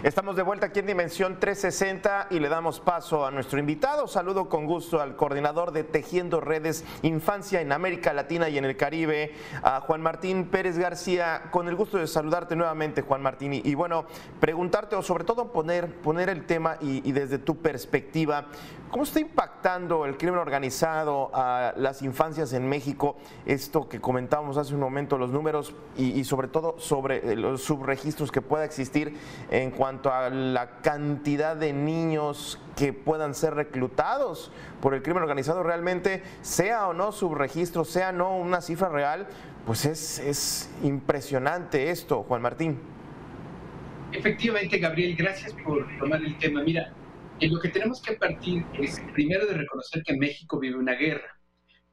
Estamos de vuelta aquí en Dimensión 360 y le damos paso a nuestro invitado. Saludo con gusto al coordinador de Tejiendo Redes Infancia en América Latina y en el Caribe, a Juan Martín Pérez García. Con el gusto de saludarte nuevamente, Juan Martín. Y bueno, preguntarte o sobre todo poner el tema y desde tu perspectiva, ¿cómo está impactando el crimen organizado a las infancias en México? Esto que comentábamos hace un momento, los números y sobre todo sobre los subregistros que pueda existir en cuanto a la cantidad de niños que puedan ser reclutados por el crimen organizado. Realmente, sea o no subregistro, sea o no una cifra real, pues es impresionante esto, Juan Martín. Efectivamente, Gabriel, gracias por tomar el tema. Mira, en lo que tenemos que partir es primero de reconocer que México vive una guerra.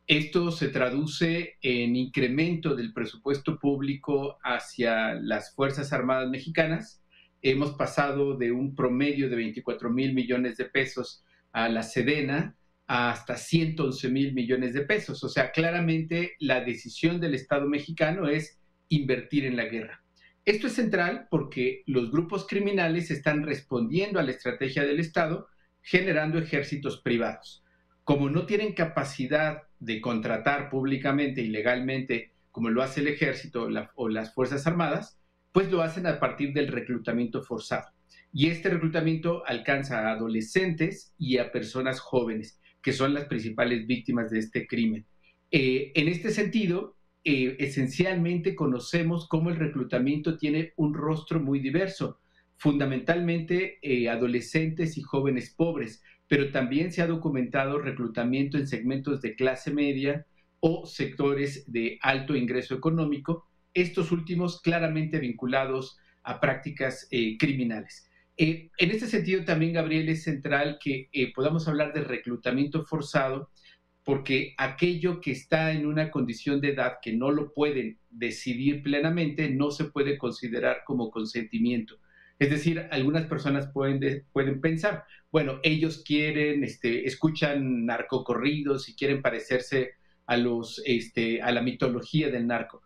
Esto se traduce en incremento del presupuesto público hacia las Fuerzas Armadas Mexicanas. Hemos pasado de un promedio de 24,000 millones de pesos a la Sedena hasta 111,000 millones de pesos. O sea, claramente la decisión del Estado mexicano es invertir en la guerra. Esto es central porque los grupos criminales están respondiendo a la estrategia del Estado generando ejércitos privados. Como no tienen capacidad de contratar públicamente y legalmente como lo hace el ejército o las Fuerzas Armadas, pues lo hacen a partir del reclutamiento forzado. Y este reclutamiento alcanza a adolescentes y a personas jóvenes, que son las principales víctimas de este crimen. En este sentido, esencialmente conocemos cómo el reclutamiento tiene un rostro muy diverso, fundamentalmente adolescentes y jóvenes pobres, pero también se ha documentado reclutamiento en segmentos de clase media o sectores de alto ingreso económico, estos últimos claramente vinculados a prácticas criminales. En este sentido también, Gabriel, es central que podamos hablar de reclutamiento forzado, porque aquello que está en una condición de edad que no lo pueden decidir plenamente no se puede considerar como consentimiento. Es decir, algunas personas pueden pensar, bueno, ellos quieren, escuchan narcocorridos y quieren parecerse a la mitología del narco.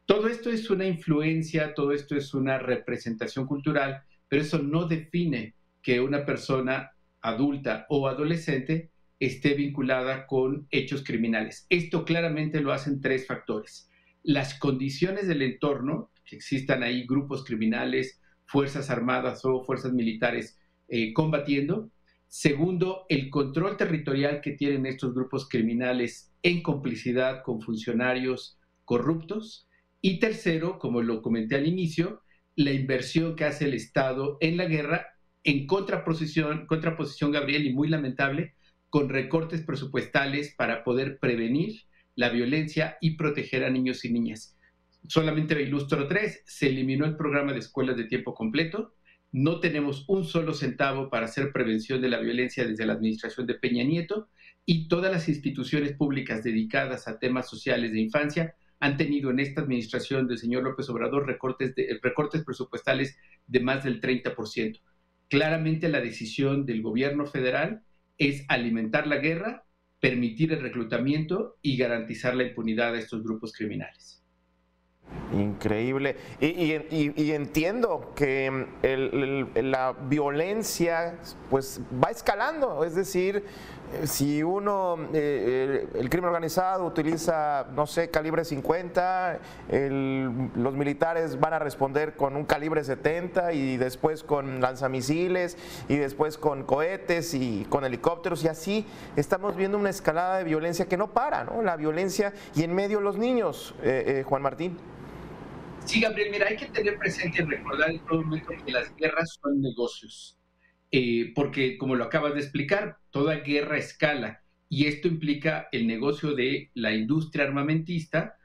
Todo esto es una influencia, todo esto es una representación cultural, pero eso no define que una persona adulta o adolescente esté vinculada con hechos criminales. Esto claramente lo hacen tres factores. Las condiciones del entorno, que existan ahí grupos criminales, fuerzas armadas o fuerzas militares combatiendo. Segundo, el control territorial que tienen estos grupos criminales en complicidad con funcionarios corruptos. Y tercero, como lo comenté al inicio, la inversión que hace el Estado en la guerra en contraposición, Gabriel, y muy lamentable, con recortes presupuestales para poder prevenir la violencia y proteger a niños y niñas. Solamente ilustro tres: se eliminó el programa de escuelas de tiempo completo, no tenemos un solo centavo para hacer prevención de la violencia desde la administración de Peña Nieto, y todas las instituciones públicas dedicadas a temas sociales de infancia han tenido en esta administración del señor López Obrador recortes presupuestales de más del 30%. Claramente la decisión del gobierno federal es alimentar la guerra, permitir el reclutamiento y garantizar la impunidad a estos grupos criminales. Increíble. Y entiendo que la violencia pues va escalando, es decir, si el crimen organizado utiliza, no sé, calibre 50, los militares van a responder con un calibre 70 y después con lanzamisiles y después con cohetes y con helicópteros, y así estamos viendo una escalada de violencia que no para, ¿no? La violencia y en medio los niños, Juan Martín. Sí, Gabriel, mira, hay que tener presente y recordar en todo momento que las guerras son negocios, porque como lo acabas de explicar, toda guerra escala, y esto implica el negocio de la industria armamentista,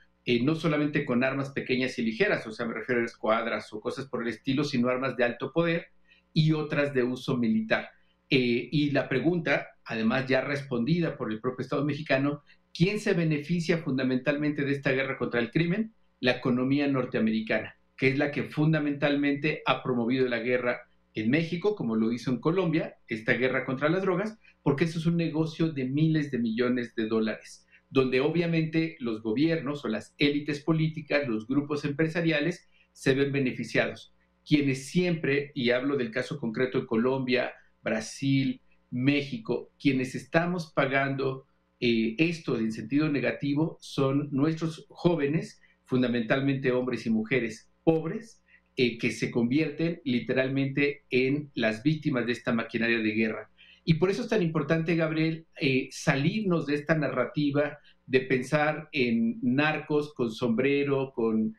no solamente con armas pequeñas y ligeras, o sea, me refiero a escuadras o cosas por el estilo, sino armas de alto poder y otras de uso militar. Y la pregunta, además ya respondida por el propio Estado mexicano, ¿quién se beneficia fundamentalmente de esta guerra contra el crimen? La economía norteamericana, que es la que fundamentalmente ha promovido la guerra en México, como lo hizo en Colombia, esta guerra contra las drogas, porque eso es un negocio de miles de millones de dólares, donde obviamente los gobiernos o las élites políticas, los grupos empresariales, se ven beneficiados. Quienes siempre, y hablo del caso concreto de Colombia, Brasil, México, quienes estamos pagando esto en sentido negativo son nuestros jóvenes, fundamentalmente hombres y mujeres pobres, que se convierten literalmente en las víctimas de esta maquinaria de guerra. Y por eso es tan importante, Gabriel, salirnos de esta narrativa de pensar en narcos con sombrero, con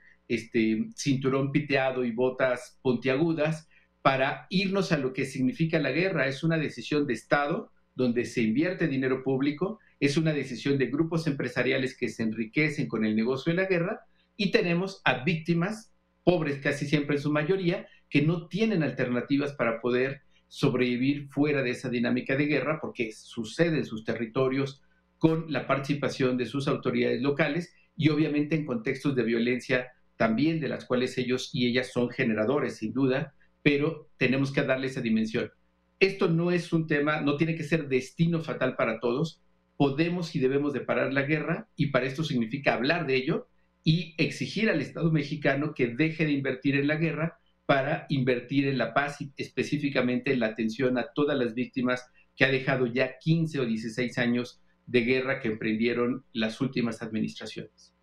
cinturón piteado y botas puntiagudas, para irnos a lo que significa la guerra. Es una decisión de Estado donde se invierte dinero público, es una decisión de grupos empresariales que se enriquecen con el negocio de la guerra, y tenemos a víctimas, pobres casi siempre en su mayoría, que no tienen alternativas para poder sobrevivir fuera de esa dinámica de guerra, porque sucede en sus territorios con la participación de sus autoridades locales y obviamente en contextos de violencia también, de las cuales ellos y ellas son generadores, sin duda, pero tenemos que darle esa dimensión. Esto no es un tema, no tiene que ser destino fatal para todos. Podemos y debemos de parar la guerra, y para esto significa hablar de ello y exigir al Estado mexicano que deje de invertir en la guerra para invertir en la paz y específicamente en la atención a todas las víctimas que ha dejado ya 15 o 16 años de guerra que emprendieron las últimas administraciones.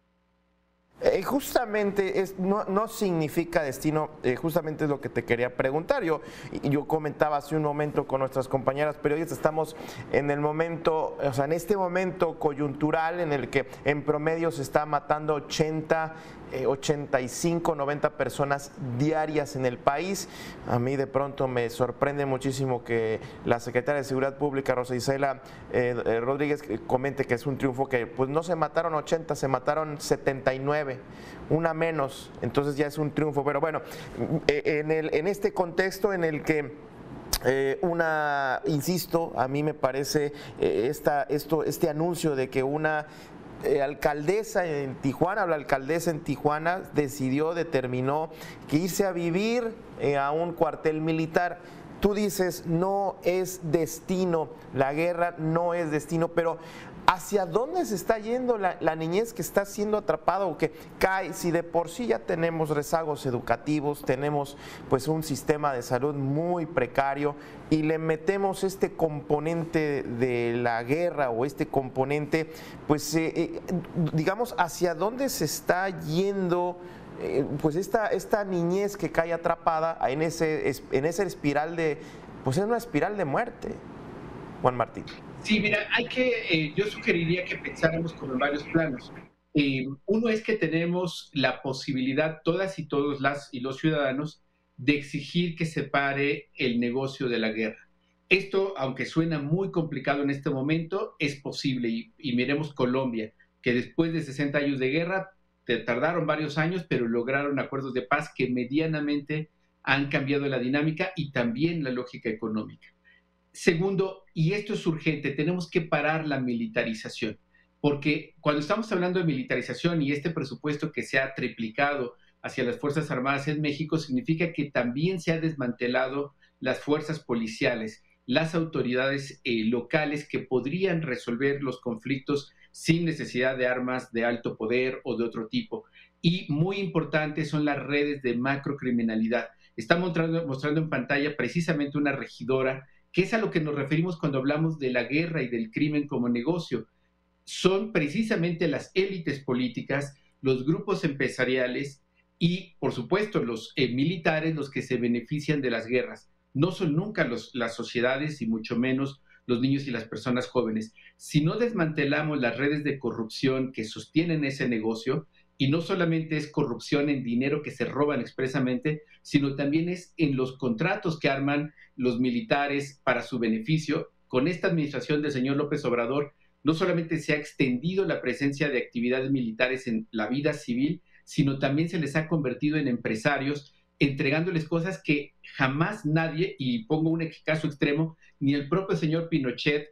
Justamente no significa destino, justamente es lo que te quería preguntar. Yo comentaba hace un momento con nuestras compañeras periodistas, estamos en el momento, o sea, en este momento coyuntural en el que en promedio se está matando 80, 85, 90 personas diarias en el país. A mí de pronto me sorprende muchísimo que la secretaria de Seguridad Pública, Rosa Isela Rodríguez, comente que es un triunfo, que pues no se mataron 80, se mataron 79, una menos, entonces ya es un triunfo. Pero bueno, en este contexto en el que insisto, a mí me parece este anuncio de que una alcaldesa en Tijuana, la alcaldesa en Tijuana determinó que irse a vivir a un cuartel militar. Tú dices, no es destino, la guerra no es destino, pero ¿hacia dónde se está yendo la niñez que está siendo atrapada o que cae? Si de por sí ya tenemos rezagos educativos, tenemos pues un sistema de salud muy precario, y le metemos este componente de la guerra o este componente, pues digamos, ¿hacia dónde se está yendo pues esta niñez que cae atrapada en esa espiral pues es una espiral de muerte, Juan Martín? Sí, mira, yo sugeriría que pensáramos como en varios planos. Uno es que tenemos la posibilidad, todas y todos las y los ciudadanos, de exigir que se pare el negocio de la guerra. Esto, aunque suena muy complicado en este momento, es posible. Y miremos Colombia, que después de 60 años de guerra, tardaron varios años, pero lograron acuerdos de paz que medianamente han cambiado la dinámica y también la lógica económica. Segundo, y esto es urgente, tenemos que parar la militarización, porque cuando estamos hablando de militarización y este presupuesto que se ha triplicado hacia las Fuerzas Armadas en México, significa que también se ha desmantelado las fuerzas policiales, las autoridades locales que podrían resolver los conflictos sin necesidad de armas de alto poder o de otro tipo. Y muy importantes son las redes de macrocriminalidad. Está mostrando en pantalla precisamente una regidora, que es a lo que nos referimos cuando hablamos de la guerra y del crimen como negocio. Son precisamente las élites políticas, los grupos empresariales y, por supuesto, los militares los que se benefician de las guerras. No son nunca las sociedades y mucho menos los niños y las personas jóvenes. Si no desmantelamos las redes de corrupción que sostienen ese negocio, y no solamente es corrupción en dinero que se roban expresamente, sino también es en los contratos que arman los militares para su beneficio. Con esta administración del señor López Obrador, no solamente se ha extendido la presencia de actividades militares en la vida civil, sino también se les ha convertido en empresarios, entregándoles cosas que jamás nadie, y pongo un caso extremo, ni el propio señor Pinochet,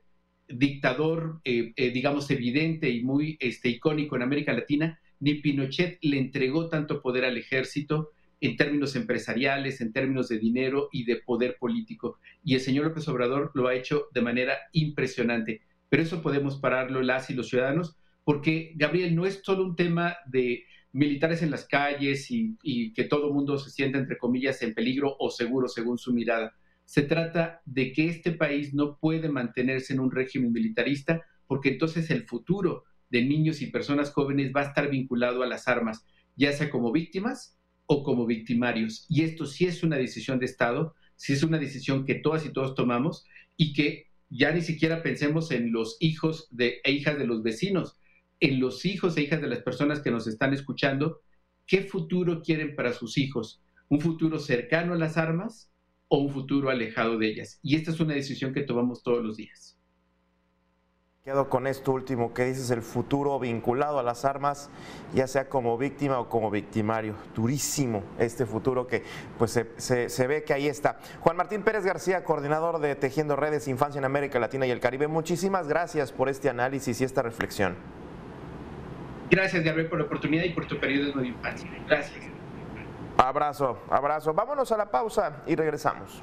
dictador, digamos, evidente y muy icónico en América Latina, ni Pinochet le entregó tanto poder al ejército en términos empresariales, en términos de dinero y de poder político. Y el señor López Obrador lo ha hecho de manera impresionante. Pero eso podemos pararlo las y los ciudadanos, porque, Gabriel, no es solo un tema de militares en las calles y que todo el mundo se sienta, entre comillas, en peligro o seguro según su mirada. Se trata de que este país no puede mantenerse en un régimen militarista, porque entonces el futuro de niños y personas jóvenes va a estar vinculado a las armas, ya sea como víctimas o como victimarios. Y esto sí es una decisión de Estado, sí es una decisión que todas y todos tomamos, y que ya ni siquiera pensemos en los hijos e hijas de los vecinos, en los hijos e hijas de las personas que nos están escuchando. ¿Qué futuro quieren para sus hijos? ¿Un futuro cercano a las armas o un futuro alejado de ellas? Y esta es una decisión que tomamos todos los días. Quedo con esto último que dices, el futuro vinculado a las armas, ya sea como víctima o como victimario. Durísimo este futuro que pues se ve que ahí está. Juan Martín Pérez García, coordinador de Tejiendo Redes Infancia en América Latina y el Caribe, muchísimas gracias por este análisis y esta reflexión. Gracias, Gabriel, por la oportunidad y por tu periodismo de infancia. Gracias. Abrazo, abrazo. Vámonos a la pausa y regresamos.